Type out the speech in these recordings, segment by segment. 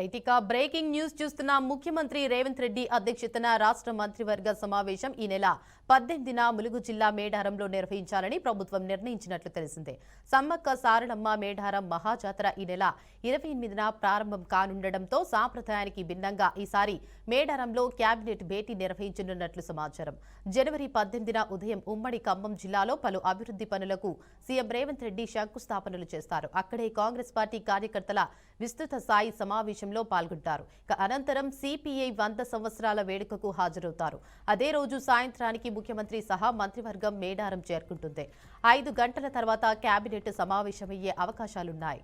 Right ఇక breaking news చూస్తున్న ముఖ్యమంత్రి రేవంత్ రెడ్డి అధ్యక్షతన రాష్ట్ర మంత్రివర్గ సమావేశం ఈ నెల 18న ములుగు జిల్లా మేడారంలో నిర్వహించాలని ప్రభుత్వం నిర్ణయించినట్లు తెలిసిందే. సమ్మక్క సారలమ్మ మేడారం మహాజాతర ఈ నెల 28న ప్రారంభం కానుండటంతో సాంప్రదాయానికి భిన్నంగా ఈసారి మేడారంలో కేబినెట్ భేటీ నిర్వహించనున్నట్లు సమాచారం. జనవరి 18న ఉదయం ఉమ్మడి ఖమ్మం జిల్లాలో పలు అభివృద్ధి పనులకు సీఎం రేవంత్ రెడ్డి శంకుస్థాపనలు చేస్తారు. అక్కడే కాంగ్రెస్ పార్టీ కార్యకర్తల విస్తృత స్థాయి సమావేశంలో పాల్గొంటారు. అనంతరం సిపిఐ 100 సంవత్సరాల వేడుకకు హాజరవుతారు. అదే రోజు సాయంత్రానికి ముఖ్యమంత్రి సహా మంత్రివర్గం మేడారం చేరుకుంటుంది. 5 గంటల తర్వాత కేబినెట్ సమావేశమయ్యే అవకాశాలున్నాయి.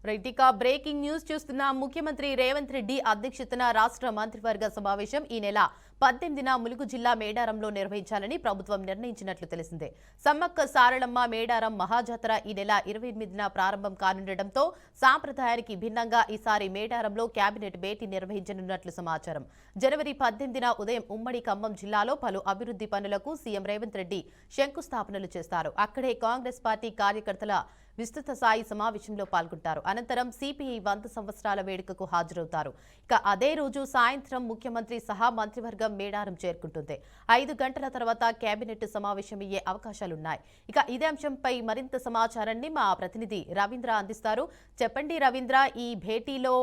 రైట్ ఇక బ్రేకింగ్ న్యూస్ చూస్తున్న ముఖ్యమంత్రి రేవంత్ రెడ్డి అధ్యక్షతన రాష్ట్ర మంత్రివర్గ సమావేశం ఈ నెల 18న ములుగు జిల్లా మేడారంలో నిర్వహించాలని ప్రభుత్వం నిర్ణయించినట్లు తెలిసిందే. సమ్మక్క సారలమ్మ మేడారం మహాజాతర ఈ నెల 28న ప్రారంభం కానుండటంతో సాంప్రదాయానికి భిన్నంగా ఈసారి మేడారంలో కేబినెట్ భేటీ నిర్వహించనున్నట్లు సమాచారం. జనవరి 18న ఉదయం ఉమ్మడి ఖమ్మం జిల్లాలో పలు అభివృద్ధి పనులకు సీఎం రేవంత్ రెడ్డి శంకుస్థాపనలు చేస్తారు. అక్కడే కాంగ్రెస్ పార్టీ కార్యకర్తల విస్తృత స్థాయి సమావేశంలో పాల్గొంటారు. అనంతరం సిపిఐ 100 సంవత్సరాల వేడుకకు హాజరవుతారు. ఇక అదే రోజు సాయంత్రం ముఖ్యమంత్రి సహా మంత్రివర్గం మేడారం చేరుకుంటుంది. 5 గంటల తర్వాత కేబినెట్ సమావేశమయ్యే అవకాశాలున్నాయి. ఇక ఇదే అంశంపై మరింత సమాచారాన్ని మా ప్రతినిధి రవీంద్ర అందిస్తారు. చెప్పండి రవీంద్ర, ఈ భేటీలో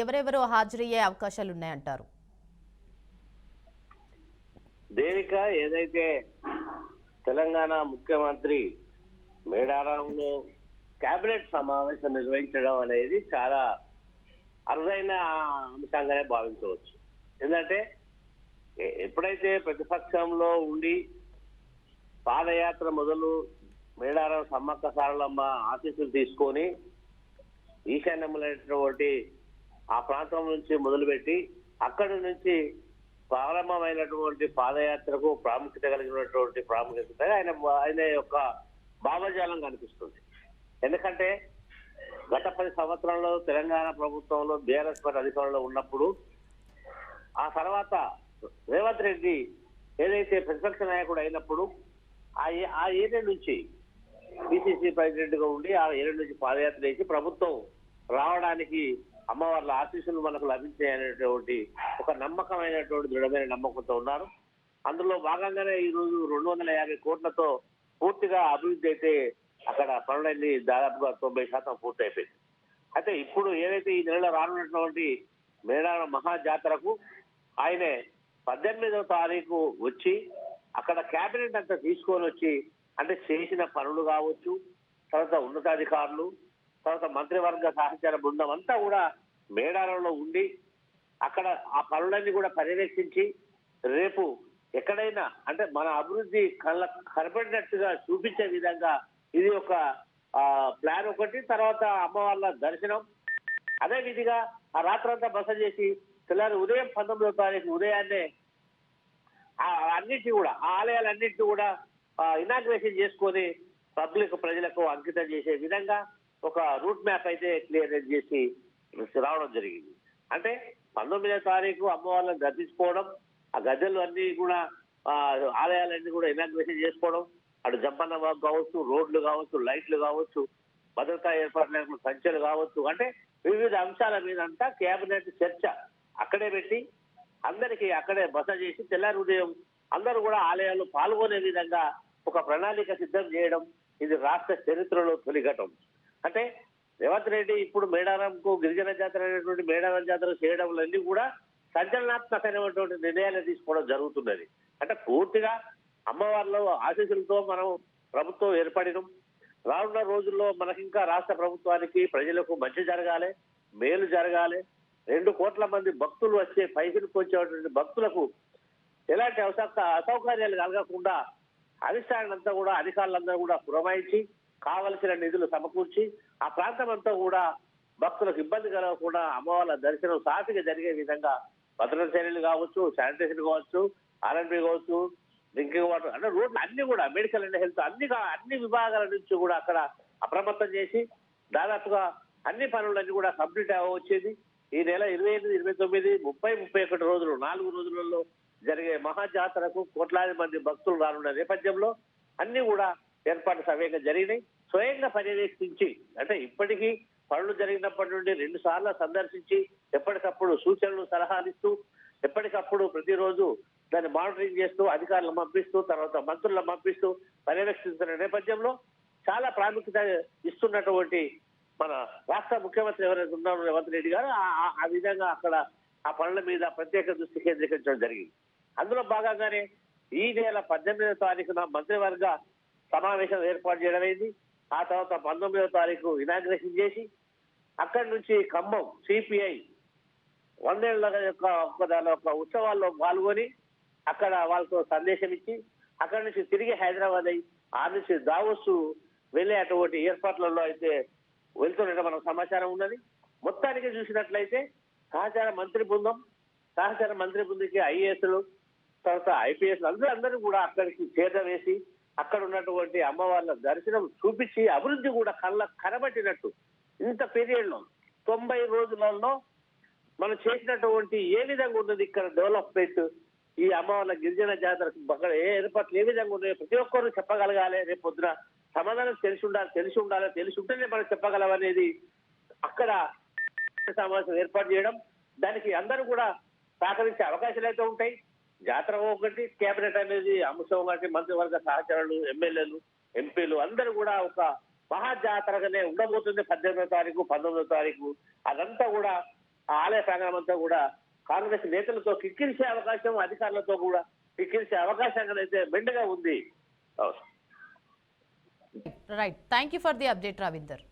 ఎవరెవరు హాజరయ్యే అవకాశాలున్నాయంటారు? దేవిక, ఏదైతే తెలంగాణ ముఖ్యమంత్రి మేడారంలో కేబినెట్ సమావేశం నిర్వహించడం అనేది చాలా అరుదైన అంశంగానే భావించవచ్చు. ఎందుకంటే ఎప్పుడైతే ప్రతిపక్షంలో ఉండి పాదయాత్ర మొదలు మేడారం సమ్మక్క సారలమ్మ ఆశీస్సులు తీసుకొని ఈశాన్యమైనటువంటి ఆ ప్రాంతం నుంచి మొదలుపెట్టి అక్కడి నుంచి ప్రారంభమైనటువంటి పాదయాత్రకు ప్రాముఖ్యత కలిగినటువంటి ప్రాముఖ్యత ఆయన యొక్క భావజాలం కనిపిస్తుంది. ఎందుకంటే గత 10 సంవత్సరాల్లో తెలంగాణ ప్రభుత్వంలో బీఆర్ఎస్ పార్టీ అధికారంలో ఉన్నప్పుడు ఆ తర్వాత రేవంత్ రెడ్డి ఏదైతే ప్రతిపక్ష నాయకుడు అయినప్పుడు ఆ ఏరియా నుంచి పిసిసి ప్రెసిడెంట్ గా ఉండి ఆ ఏరియా నుంచి పాదయాత్ర చేసి ప్రభుత్వం రావడానికి అమ్మవార్ల ఆశీస్సులు మనకు లభించాయనేటువంటి ఒక నమ్మకమైనటువంటి దృఢమైన నమ్మకంతో ఉన్నారు. అందులో భాగంగానే ఈ రోజు 250 కోట్లతో పూర్తిగా అభివృద్ధి అయితే అక్కడ పనులన్నీ దాదాపుగా 90% పూర్తయిపోయింది. అయితే ఇప్పుడు ఏదైతే ఈ నెలలో రానున్నటువంటి మేడారం మహాజాతరకు ఆయనే 18వ తారీఖు వచ్చి అక్కడ కేబినెట్ అంతా తీసుకొని వచ్చి అంటే చేసిన పనులు కావచ్చు, తర్వాత ఉన్నతాధికారులు, తర్వాత మంత్రివర్గ సహచార బృందం అంతా కూడా మేడారంలో ఉండి అక్కడ ఆ పనులన్నీ కూడా పర్యవేక్షించి రేపు ఎక్కడైనా అంటే మన అభివృద్ధి కనపడినట్టుగా చూపించే విధంగా ఇది ఒక ప్లాన్ ఒకటి. తర్వాత అమ్మవార్ల దర్శనం, అదే విధిగా ఆ రాత్రంతా బస చేసి తెల్లారి ఉదయం 19వ తారీఖు ఉదయాన్నే అన్నింటినీ కూడా ఆ ఆలయాలన్నింటినీ కూడా ఇనాగ్రేషన్ చేసుకొని పబ్లిక్ ప్రజలకు అంకితం చేసే విధంగా ఒక రూట్ మ్యాప్ అయితే క్లియర్ చేసి రావడం జరిగింది. అంటే 19వ తారీఖు అమ్మవార్లను దర్శించుకోవడం, ఆ గద్దెలు అన్ని కూడా ఆలయాలన్నీ కూడా ఇనాగ్రేషన్ చేసుకోవడం, అటు జంపన్న వాక్ కావచ్చు, రోడ్లు కావచ్చు, లైట్లు కావచ్చు, భద్రతా ఏర్పాట్ల సంఖ్యలు కావచ్చు, అంటే వివిధ అంశాల మీద అంతా కేబినెట్ చర్చ అక్కడే పెట్టి అందరికీ అక్కడే బస చేసి తెల్లారి ఉదయం అందరూ కూడా ఆలయాల్లో పాల్గొనే విధంగా ఒక ప్రణాళిక సిద్ధం చేయడం ఇది రాష్ట్ర చరిత్రలో తొలిఘటం. అంటే రేవంత్ రెడ్డి ఇప్పుడు మేడారంకు గిరిజన జాతర అనేటువంటి మేడారం జాతర చేయడంలన్నీ కూడా సంచలనాత్మకమైనటువంటి నిర్ణయాలు తీసుకోవడం జరుగుతున్నది. అంటే పూర్తిగా అమ్మవార్ల ఆశీస్సులతో మనం ప్రభుత్వం ఏర్పడినాం. రానున్న రోజుల్లో మనకింకా రాష్ట్ర ప్రభుత్వానికి ప్రజలకు మంచి జరగాలి, మేలు జరగాలి. 2 కోట్ల మంది భక్తులు వచ్చే పైసలకు వచ్చేటువంటి భక్తులకు ఎలాంటి అసౌకర్యాలు కలగకుండా అధిష్టానంతా కూడా అధికారులందరూ కూడా పురమాయించి కావలసిన నిధులు సమకూర్చి ఆ ప్రాంతం అంతా కూడా భక్తులకు ఇబ్బంది కలగకుండా అమ్మవార్ల దర్శనం సాఫీగా జరిగే విధంగా భద్రతా చర్యలు కావచ్చు, శానిటేషన్ కావచ్చు, ఆర్ఎండ్బి కావచ్చు, డ్రింకింగ్ వాటర్ అంటే రోడ్లు అన్ని కూడా మెడికల్ అండ్ హెల్త్ అన్ని విభాగాల నుంచి కూడా అక్కడ అప్రమత్తం చేసి దాదాపుగా అన్ని పనులన్నీ కూడా కంప్లీట్ అవ్వచ్చేది. ఈ నెల 28, 29, 30, 31 రోజులు 4 రోజులలో జరిగే మహాజాతరకు కోట్లాది మంది భక్తులు రానున్న నేపథ్యంలో అన్ని కూడా ఏర్పాటు సవ్యంగా జరిగినాయి. స్వయంగా పర్యవేక్షించి అంటే ఇప్పటికీ పనులు జరిగినప్పటి నుండి 2 సార్లు సందర్శించి ఎప్పటికప్పుడు సూచనలు సలహాలు ఇస్తూ ఎప్పటికప్పుడు ప్రతిరోజు దాన్ని మానిటరింగ్ చేస్తూ అధికారులను పంపిస్తూ తర్వాత మంత్రులను పంపిస్తూ పర్యవేక్షిస్తున్న నేపథ్యంలో చాలా ప్రాముఖ్యత ఇస్తున్నటువంటి మన రాష్ట్ర ముఖ్యమంత్రి ఎవరైతే ఉన్నారో రేవంత్ రెడ్డి గారు ఆ విధంగా అక్కడ ఆ పనుల మీద ప్రత్యేక దృష్టి కేంద్రీకరించడం జరిగింది. అందులో భాగంగానే ఈ నెల 18వ తారీఖున మంత్రివర్గ సమావేశం ఏర్పాటు చేయడం అయింది. ఆ తర్వాత 19వ తారీఖు ఇనాగ్రేషన్ చేసి అక్కడి నుంచి ఖమ్మం సిపిఐ 100 ఏళ్ల యొక్క ఉత్సవాల్లో పాల్గొని అక్కడ వాళ్ళతో సందేశం ఇచ్చి అక్కడి నుంచి తిరిగి హైదరాబాద్ అయ్యి ఆ నుంచి దావోస్ వెళ్ళే అటువంటి ఏర్పాట్లలో అయితే వెళ్తున్నట్టు మనకు సమాచారం ఉన్నది. మొత్తానికి చూసినట్లయితే సహచార మంత్రి బృందంకి ఐఏఎస్లు తర్వాత ఐపీఎస్ అందరూ కూడా అక్కడికి చేరవేసి అక్కడ ఉన్నటువంటి అమ్మవార్ల దర్శనం చూపించి అభివృద్ధి కూడా కనబట్టినట్టు ఇంత పీరియడ్ లో 90 రోజులలో మనం చేసినటువంటి ఏ విధంగా ఉన్నది ఇక్కడ డెవలప్మెంట్, ఈ అమ్మవార్ల గిరిజన జాతర అక్కడ ఏ ఏర్పాట్లు ఏ విధంగా ఉన్నాయో ప్రతి ఒక్కరు చెప్పగలగాలి. రేపు పొద్దున సమాధానం తెలిసి ఉంటేనే మనం చెప్పగలమనేది అక్కడ సమావేశం ఏర్పాటు చేయడం, దానికి అందరూ కూడా సహకరించే అవకాశాలు అయితే ఉంటాయి. జాతర ఒకటి, కేబినెట్ అనేది అంశం ఒకటి, మంత్రివర్గ సహచరులు, ఎమ్మెల్యేలు, ఎంపీలు అందరూ కూడా ఒక మహా జాతరగానే ఉండబోతుంది. 18వ తారీఖు 19వ తారీఖు అదంతా కూడా ఆ ఆలయ ప్రాంగణం అంతా కూడా కాంగ్రెస్ నేతలతో కిక్కిరిసే అవకాశం, అధికారులతో కూడా కిక్కిరిసే అవకాశం అయితే మెండుగా ఉంది. Right, thank you for the update Ravinder.